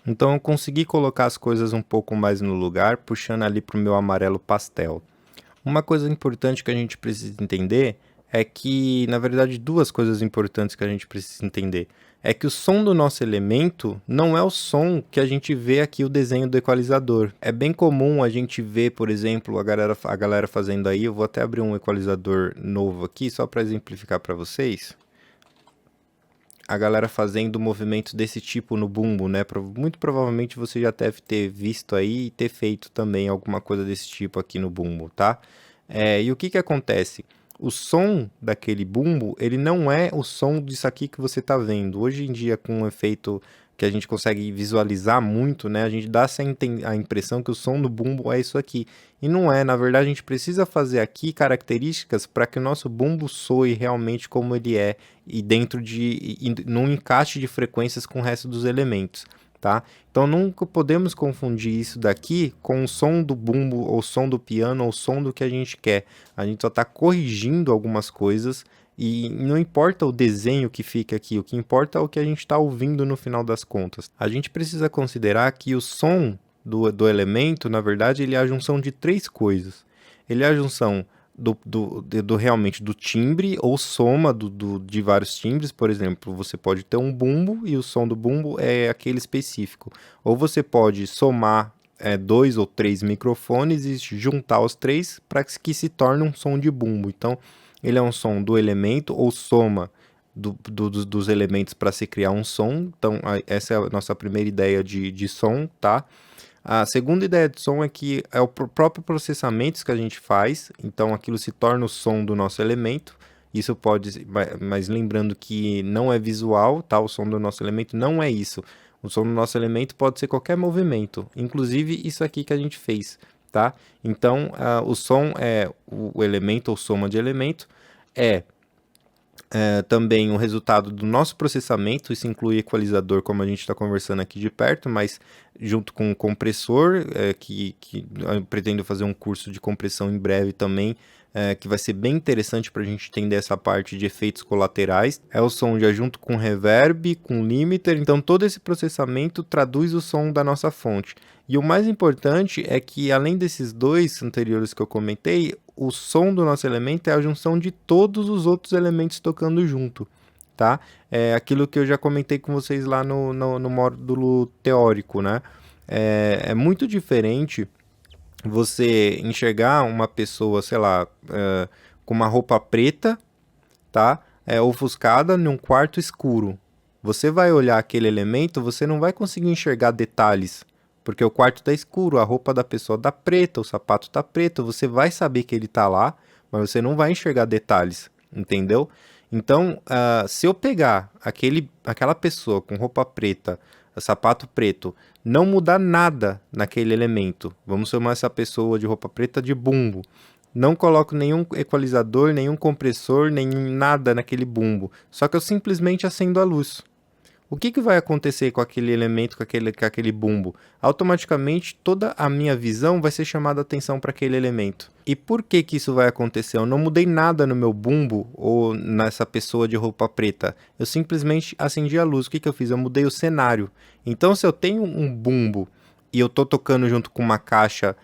Então eu consegui colocar as coisas um pouco mais no lugar, puxando ali para o meu amarelo pastel. Uma coisa importante que a gente precisa entender é que, na verdade, duas coisas importantes que a gente precisa entender. É que o som do nosso elemento não é o som que a gente vê aqui o desenho do equalizador. É bem comum a gente ver, por exemplo, a galera fazendo aí. Eu vou até abrir um equalizador novo aqui, só para exemplificar para vocês. A galera fazendo movimentos desse tipo no bumbo, né? Muito provavelmente você já deve ter visto aí e ter feito também alguma coisa desse tipo aqui no bumbo, tá? E o que que acontece? O som daquele bumbo, ele não é o som disso aqui que você está vendo. Hoje em dia, com um efeito que a gente consegue visualizar muito, né? A gente dá a impressão que o som do bumbo é isso aqui. E não é, na verdade, a gente precisa fazer aqui características para que o nosso bumbo soe realmente como ele é e dentro num encaixe de frequências com o resto dos elementos, tá? Então nunca podemos confundir isso daqui com o som do bumbo, ou som do piano, ou som do que a gente quer. A gente só está corrigindo algumas coisas e não importa o desenho que fica aqui, o que importa é o que a gente está ouvindo no final das contas. A gente precisa considerar que o som do elemento, na verdade, ele é a junção de três coisas. Ele é a junção realmente do timbre ou soma de vários timbres. Por exemplo, você pode ter um bumbo e o som do bumbo é aquele específico. Ou você pode somar dois ou três microfones e juntar os três para que se torne um som de bumbo. Então, ele é um som do elemento ou soma dos elementos para se criar um som. Então, essa é a nossa primeira ideia de som, tá? A segunda ideia de som é que é o próprio processamento que a gente faz, então aquilo se torna o som do nosso elemento. Isso pode, mas lembrando que não é visual, tá? O som do nosso elemento não é isso. O som do nosso elemento pode ser qualquer movimento, inclusive isso aqui que a gente fez, tá? Então, o som é o elemento ou soma de elemento, também o resultado do nosso processamento. Isso inclui equalizador, como a gente está conversando aqui de perto, mas junto com o compressor, que eu pretendo fazer um curso de compressão em breve também, que vai ser bem interessante para a gente entender essa parte de efeitos colaterais. É o som já junto com reverb, com limiter, então todo esse processamento traduz o som da nossa fonte. E o mais importante é que, além desses dois anteriores que eu comentei, o som do nosso elemento é a junção de todos os outros elementos tocando junto, tá? É aquilo que eu já comentei com vocês lá no módulo teórico, né? É muito diferente você enxergar uma pessoa, sei lá, com uma roupa preta, tá? Ofuscada num quarto escuro. Você vai olhar aquele elemento, você não vai conseguir enxergar detalhes, porque o quarto está escuro, a roupa da pessoa está preta, o sapato está preto, você vai saber que ele está lá, mas você não vai enxergar detalhes, entendeu? Então, se eu pegar aquela pessoa com roupa preta, sapato preto, não mudar nada naquele elemento, vamos chamar essa pessoa de roupa preta de bumbo, não coloco nenhum equalizador, nenhum compressor, nem nada naquele bumbo, só que eu simplesmente acendo a luz. O que vai acontecer com aquele elemento, com aquele bumbo? Automaticamente toda a minha visão vai ser chamada a atenção para aquele elemento. E por que isso vai acontecer? Eu não mudei nada no meu bumbo ou nessa pessoa de roupa preta. Eu simplesmente acendi a luz. O que eu fiz? Eu mudei o cenário. Então, se eu tenho um bumbo e eu estou tocando junto com uma caixa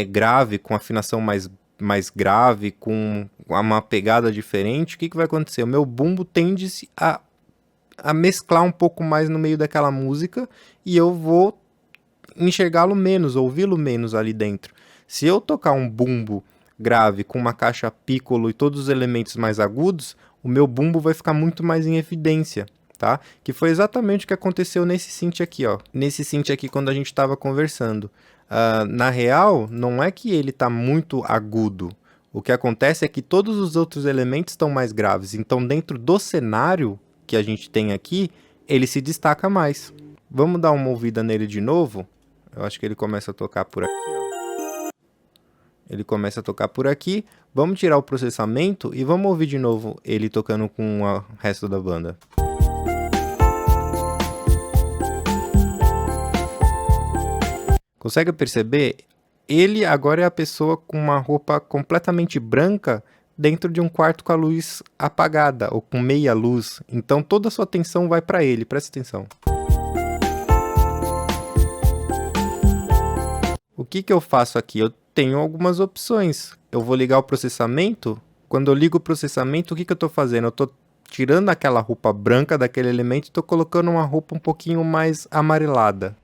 grave, com afinação mais grave, com uma pegada diferente, o que vai acontecer? O meu bumbo tende a mesclar um pouco mais no meio daquela música e eu vou enxergá-lo menos, ouvi-lo menos ali dentro. Se eu tocar um bumbo grave com uma caixa piccolo e todos os elementos mais agudos, o meu bumbo vai ficar muito mais em evidência, tá? Que foi exatamente o que aconteceu nesse synth aqui, ó. Nesse synth aqui quando a gente estava conversando. Na real, não é que ele está muito agudo. O que acontece é que todos os outros elementos estão mais graves. Então, dentro do cenário que a gente tem aqui, ele se destaca mais. Vamos dar uma ouvida nele de novo? Eu acho que ele começa a tocar por aqui, ó. Ele começa a tocar por aqui. Vamos tirar o processamento e vamos ouvir de novo ele tocando com o resto da banda. Consegue perceber? Ele agora é a pessoa com uma roupa completamente branca dentro de um quarto com a luz apagada ou com meia luz. Então toda a sua atenção vai para ele, presta atenção. O que eu faço aqui? Eu tenho algumas opções. Eu vou ligar o processamento Quando eu ligo o processamento, o que que eu estou fazendo? Eu estou tirando aquela roupa branca daquele elemento e estou colocando uma roupa um pouquinho mais amarelada.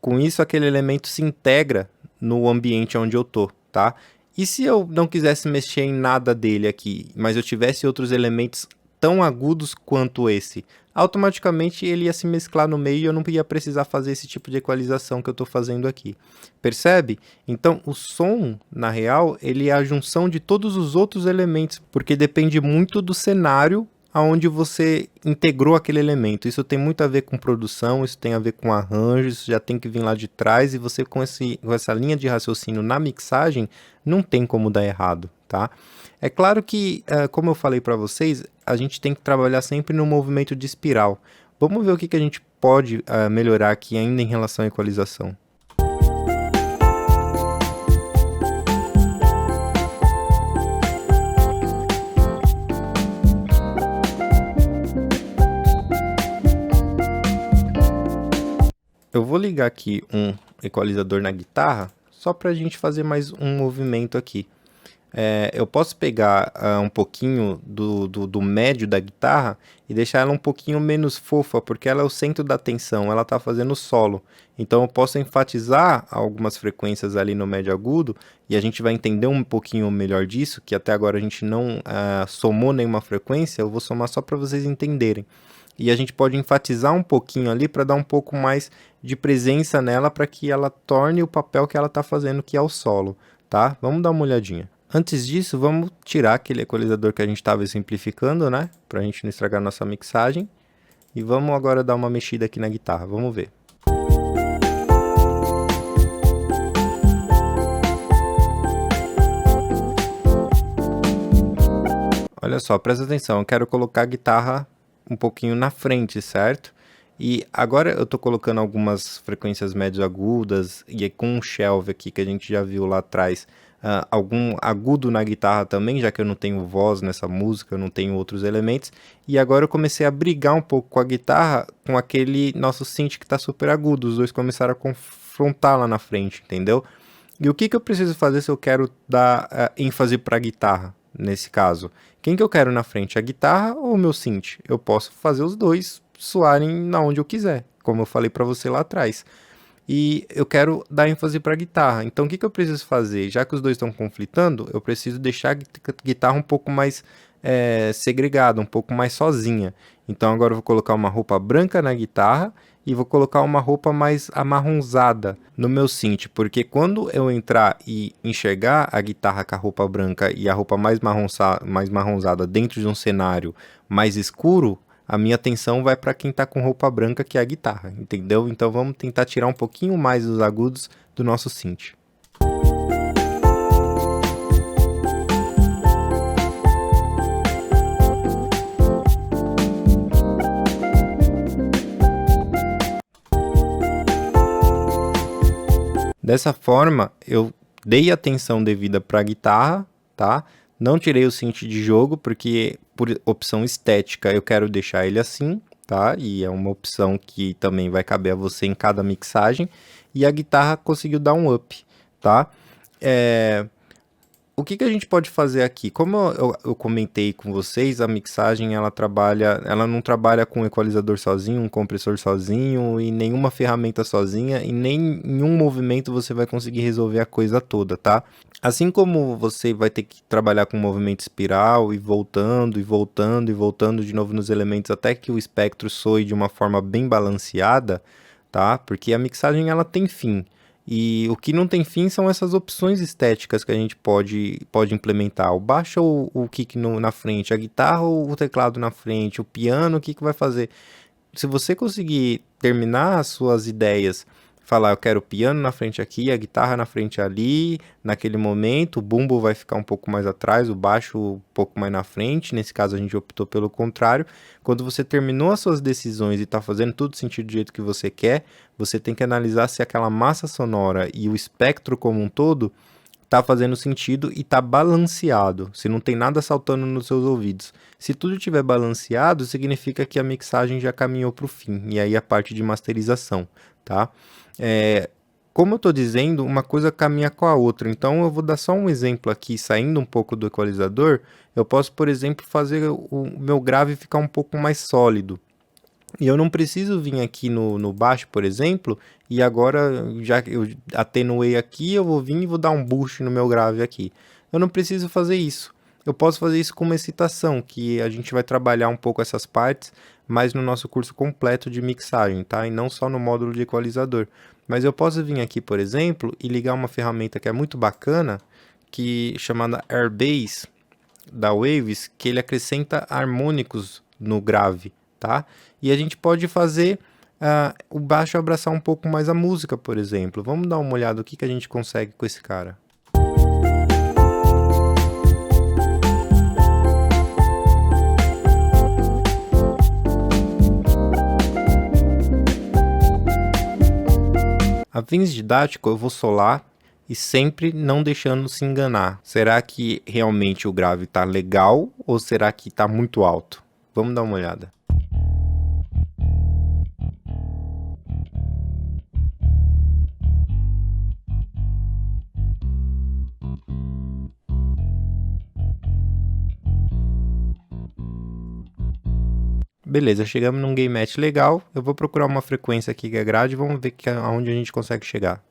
Com isso, aquele elemento se integra no ambiente onde eu tô, tá? E se eu não quisesse mexer em nada dele aqui, mas eu tivesse outros elementos tão agudos quanto esse, automaticamente ele ia se mesclar no meio e eu não ia precisar fazer esse tipo de equalização que eu estou fazendo aqui. Percebe? Então, o som, na real, ele é a junção de todos os outros elementos, porque depende muito do cenário aonde você integrou aquele elemento. Isso tem muito a ver com produção, isso tem a ver com arranjo, isso já tem que vir lá de trás, e você com essa linha de raciocínio na mixagem, não tem como dar errado, tá? É claro que, como eu falei para vocês, a gente tem que trabalhar sempre no movimento de espiral. Vamos ver o que que a gente pode melhorar aqui ainda em relação à equalização. Eu vou ligar aqui um equalizador na guitarra, só para a gente fazer mais um movimento aqui. Eu posso pegar um pouquinho do médio da guitarra e deixar ela um pouquinho menos fofa, porque ela é o centro da atenção, ela está fazendo solo. Então eu posso enfatizar algumas frequências ali no médio agudo, e a gente vai entender um pouquinho melhor disso, que até agora a gente não somou nenhuma frequência, eu vou somar só para vocês entenderem. E a gente pode enfatizar um pouquinho ali para dar um pouco mais de presença nela, para que ela torne o papel que ela está fazendo, que é o solo, tá? Vamos dar uma olhadinha. Antes disso, vamos tirar aquele equalizador que a gente estava simplificando, né? Para a gente não estragar nossa mixagem. E vamos agora dar uma mexida aqui na guitarra, vamos ver. Olha só, presta atenção, eu quero colocar a guitarra um pouquinho na frente, certo? E agora eu tô colocando algumas frequências médias agudas e com um shelve aqui que a gente já viu lá atrás, algum agudo na guitarra também, já que eu não tenho voz nessa música, eu não tenho outros elementos. E agora eu comecei a brigar um pouco com a guitarra, com aquele nosso synth que tá super agudo, os dois começaram a confrontar lá na frente, entendeu? E o que que eu preciso fazer se eu quero dar ênfase para a guitarra, nesse caso? Quem que eu quero na frente, a guitarra ou o meu synth? Eu posso fazer os dois soarem na onde eu quiser, como eu falei para você lá atrás. E eu quero dar ênfase para a guitarra. Então o que que eu preciso fazer? Já que os dois estão conflitando, eu preciso deixar a guitarra um pouco mais segregada, um pouco mais sozinha. Então agora eu vou colocar uma roupa branca na guitarra e vou colocar uma roupa mais amarronzada no meu synth, porque quando eu entrar e enxergar a guitarra com a roupa branca e a roupa mais marronzada dentro de um cenário mais escuro, a minha atenção vai para quem está com roupa branca, que é a guitarra, entendeu? Então vamos tentar tirar um pouquinho mais dos agudos do nosso synth. Dessa forma, eu dei atenção devida para a guitarra, tá? Não tirei o synth de jogo, porque por opção estética eu quero deixar ele assim, tá? E é uma opção que também vai caber a você em cada mixagem. E a guitarra conseguiu dar um up, tá? O que que a gente pode fazer aqui? Como eu comentei com vocês, a mixagem ela não trabalha com um equalizador sozinho, um compressor sozinho e nenhuma ferramenta sozinha, e nem em um movimento você vai conseguir resolver a coisa toda, tá? Assim como você vai ter que trabalhar com movimento espiral e voltando e voltando e voltando de novo nos elementos até que o espectro soe de uma forma bem balanceada, tá? Porque a mixagem ela tem fim. E o que não tem fim são essas opções estéticas que a gente pode implementar. O baixo ou o kick na frente, a guitarra ou o teclado na frente, o piano, o que que vai fazer? Se você conseguir terminar as suas ideias, falar eu quero o piano na frente aqui, a guitarra na frente ali, naquele momento, o bumbo vai ficar um pouco mais atrás, o baixo um pouco mais na frente, nesse caso a gente optou pelo contrário. Quando você terminou as suas decisões e está fazendo tudo sentido do jeito que você quer, você tem que analisar se aquela massa sonora e o espectro como um todo tá fazendo sentido e tá balanceado, se não tem nada saltando nos seus ouvidos. Se tudo estiver balanceado, significa que a mixagem já caminhou para o fim, e aí a parte de masterização, tá? Como eu estou dizendo, uma coisa caminha com a outra. Então eu vou dar só um exemplo aqui, saindo um pouco do equalizador. Eu posso, por exemplo, fazer o meu grave ficar um pouco mais sólido. E eu não preciso vir aqui no baixo, por exemplo, e agora, já que eu atenuei aqui, eu vou vir e vou dar um boost no meu grave aqui. Eu não preciso fazer isso. Eu posso fazer isso com uma excitação, que a gente vai trabalhar um pouco essas partes, mas no nosso curso completo de mixagem, tá? E não só no módulo de equalizador. Mas eu posso vir aqui, por exemplo, e ligar uma ferramenta que é muito bacana, que chamada Airbase, da Waves, que ele acrescenta harmônicos no grave, tá? E a gente pode fazer o baixo abraçar um pouco mais a música, por exemplo. Vamos dar uma olhada no que a gente consegue com esse cara. A fins didático, eu vou solar e sempre não deixando se enganar. Será que realmente o grave tá legal ou será que tá muito alto? Vamos dar uma olhada. Beleza, chegamos num game match legal. Eu vou procurar uma frequência aqui que agrade e vamos ver aonde a gente consegue chegar.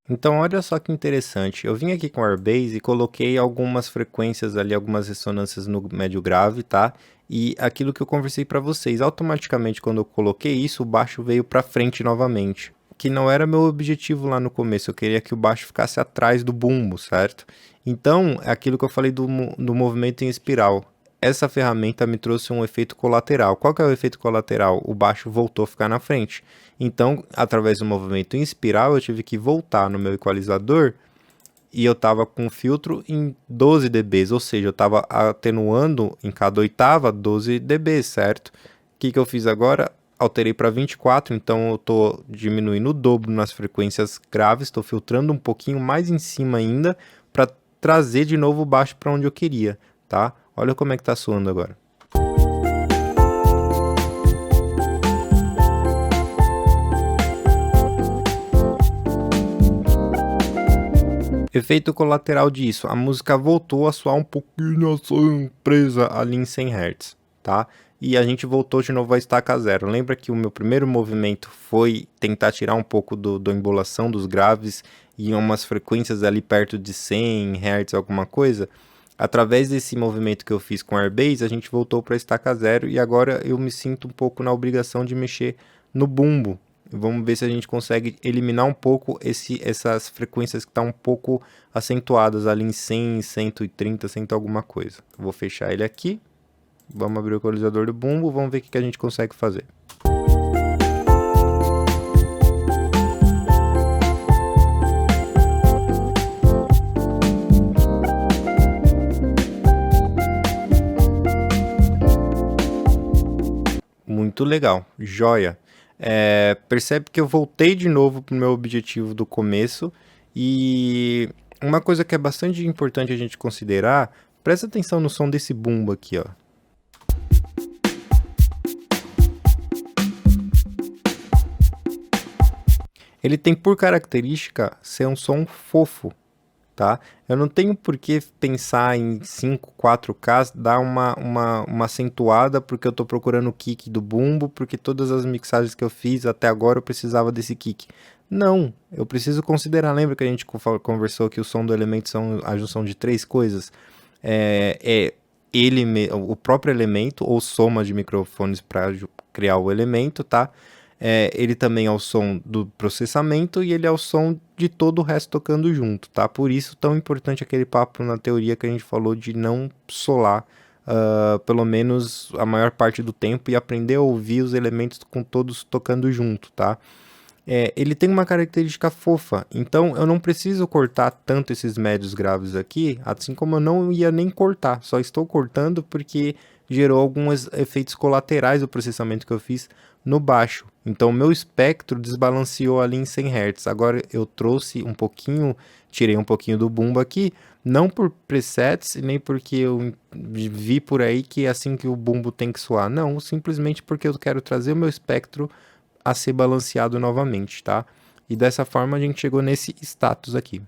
Então, olha só que interessante. Eu vim aqui com o Airbase e coloquei algumas frequências ali, algumas ressonâncias no médio grave, tá? E aquilo que eu conversei para vocês, automaticamente quando eu coloquei isso, o baixo veio para frente novamente. Que não era meu objetivo lá no começo, eu queria que o baixo ficasse atrás do bumbo, certo? Então, é aquilo que eu falei do movimento em espiral. Essa ferramenta me trouxe um efeito colateral. Qual que é o efeito colateral? O baixo voltou a ficar na frente. Então, através do movimento em espiral, eu tive que voltar no meu equalizador e eu estava com o filtro em 12 dB, ou seja, eu estava atenuando em cada oitava 12 dB, certo? O que eu fiz agora? Alterei para 24, então eu estou diminuindo o dobro nas frequências graves, estou filtrando um pouquinho mais em cima ainda para trazer de novo o baixo para onde eu queria, tá? Olha como é que está soando agora. Efeito colateral disso, a música voltou a soar um pouquinho assim, presa ali em 100 Hz, tá? E a gente voltou de novo a estaca zero. Lembra que o meu primeiro movimento foi tentar tirar um pouco da embolação dos graves e umas frequências ali perto de 100 Hz, alguma coisa? Através desse movimento que eu fiz com Airbase, a gente voltou para estaca zero e agora eu me sinto um pouco na obrigação de mexer no bumbo. Vamos ver se a gente consegue eliminar um pouco essas frequências que estão um pouco acentuadas ali em 100, 130, 100 alguma coisa. Vou fechar ele aqui. Vamos abrir o equalizador do bumbo, vamos ver o que a gente consegue fazer. Muito legal, joia. Percebe que eu voltei de novo para o meu objetivo do começo e uma coisa que é bastante importante a gente considerar, presta atenção no som desse bumbo aqui, ó. Ele tem por característica ser um som fofo, tá? Eu não tenho por que pensar em 5, 4K, dar uma acentuada porque eu tô procurando o kick do bumbo, porque todas as mixagens que eu fiz até agora eu precisava desse kick. Não, eu preciso considerar, lembra que a gente conversou que o som do elemento são a junção de três coisas? O próprio elemento ou soma de microfones para criar o elemento, tá? Ele também é o som do processamento e ele é o som de todo o resto tocando junto, tá? Por isso tão importante aquele papo na teoria que a gente falou de não solar pelo menos a maior parte do tempo e aprender a ouvir os elementos com todos tocando junto, tá? Ele tem uma característica fofa, então eu não preciso cortar tanto esses médios graves aqui, assim como eu não ia nem cortar, só estou cortando porque gerou alguns efeitos colaterais do processamento que eu fiz no baixo, Então o meu espectro desbalanceou ali em 100 Hz. Agora eu trouxe um pouquinho, tirei um pouquinho do bumbo aqui, não por presets, nem porque eu vi por aí que é assim que o bumbo tem que soar. Não, simplesmente porque eu quero trazer o meu espectro a ser balanceado novamente, tá? E dessa forma a gente chegou nesse status aqui.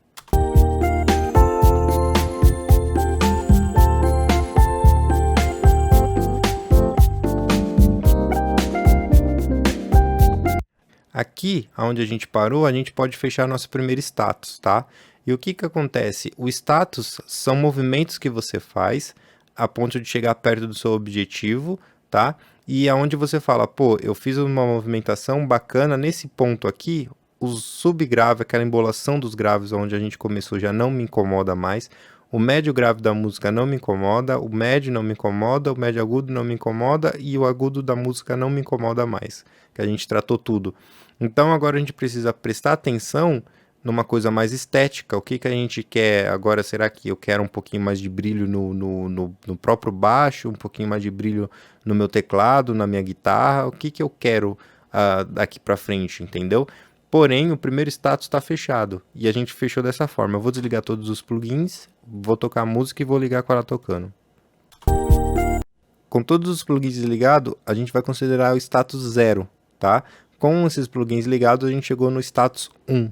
Aqui, onde a gente parou, a gente pode fechar nosso primeiro status, tá? E o que que acontece? O status são movimentos que você faz a ponto de chegar perto do seu objetivo, tá? E aonde você fala, pô, eu fiz uma movimentação bacana nesse ponto aqui, o subgrave, aquela embolação dos graves onde a gente começou já não me incomoda mais, o médio grave da música não me incomoda, o médio não me incomoda, o médio agudo não me incomoda e o agudo da música não me incomoda mais, que a gente tratou tudo. Então agora a gente precisa prestar atenção numa coisa mais estética. O que que a gente quer agora? Será que eu quero um pouquinho mais de brilho no próprio baixo, um pouquinho mais de brilho no meu teclado, na minha guitarra? O que que eu quero daqui para frente, entendeu? Porém, o primeiro status está fechado e a gente fechou dessa forma. Eu vou desligar todos os plugins, vou tocar a música e vou ligar com ela tocando. Com todos os plugins desligados, a gente vai considerar o status 0, tá? Com esses plugins ligados, a gente chegou no status 1.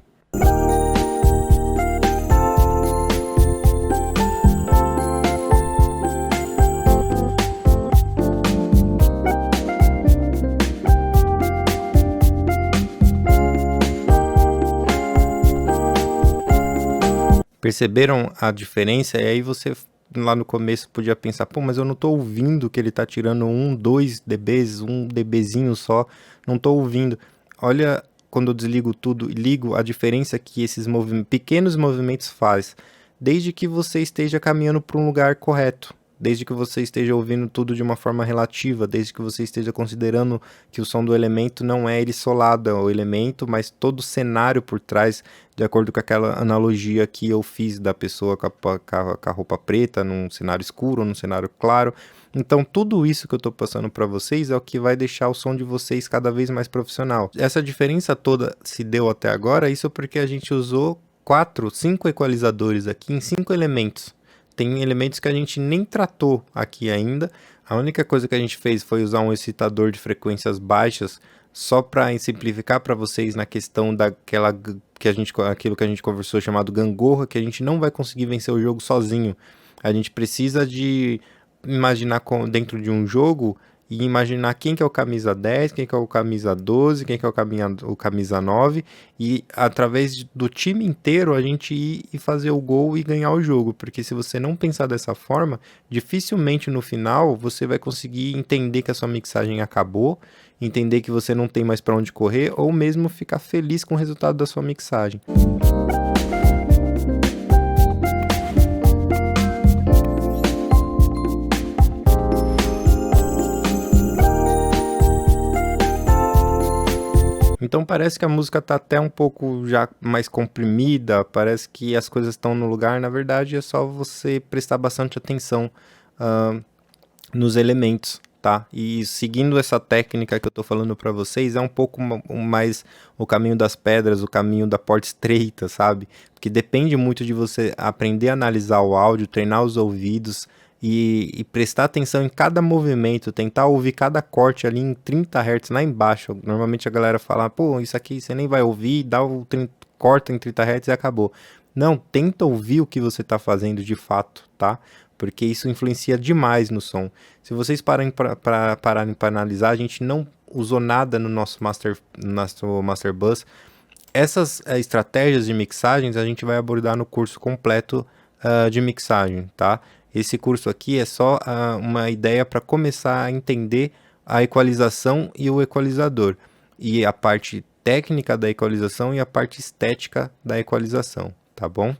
Perceberam a diferença? E aí você lá no começo podia pensar, pô, mas eu não tô ouvindo que ele tá tirando 2 dBs, 1 dBzinho só, não tô ouvindo. Olha, quando eu desligo tudo e ligo, a diferença que esses pequenos movimentos faz, desde que você esteja caminhando para um lugar correto, desde que você esteja ouvindo tudo de uma forma relativa, desde que você esteja considerando que o som do elemento não é ele solado, é o elemento, mas todo o cenário por trás, de acordo com aquela analogia que eu fiz da pessoa com a roupa preta, num cenário escuro ou num cenário claro. Então, tudo isso que eu estou passando para vocês é o que vai deixar o som de vocês cada vez mais profissional. Essa diferença toda se deu até agora, isso porque a gente usou 5 equalizadores aqui em 5 elementos. Tem elementos que a gente nem tratou aqui ainda. A única coisa que a gente fez foi usar um excitador de frequências baixas só para simplificar para vocês na questão daquela aquilo que a gente conversou chamado gangorra, que a gente não vai conseguir vencer o jogo sozinho. A gente precisa de imaginar dentro de um jogo e imaginar quem que é o camisa 10, quem que é o camisa 12, quem que é o camisa 9 e através do time inteiro a gente ir e fazer o gol e ganhar o jogo, porque se você não pensar dessa forma, dificilmente no final você vai conseguir entender que a sua mixagem acabou, entender que você não tem mais para onde correr ou mesmo ficar feliz com o resultado da sua mixagem. Então parece que a música tá até um pouco já mais comprimida, parece que as coisas estão no lugar, na verdade é só você prestar bastante atenção nos elementos, tá? E seguindo essa técnica que eu tô falando para vocês, é um pouco mais o caminho das pedras, o caminho da porta estreita, sabe? Porque depende muito de você aprender a analisar o áudio, treinar os ouvidos, e prestar atenção em cada movimento, tentar ouvir cada corte ali em 30 Hz lá embaixo. Normalmente a galera fala, pô, isso aqui você nem vai ouvir, corta em 30 Hz e acabou. Não, tenta ouvir o que você está fazendo de fato, tá? Porque isso influencia demais no som. Se vocês pararem para analisar, a gente não usou nada no nosso Master Bus. Essas estratégias de mixagens a gente vai abordar no curso completo de mixagem, tá? Esse curso aqui é só uma ideia para começar a entender a equalização e o equalizador, e a parte técnica da equalização e a parte estética da equalização, tá bom?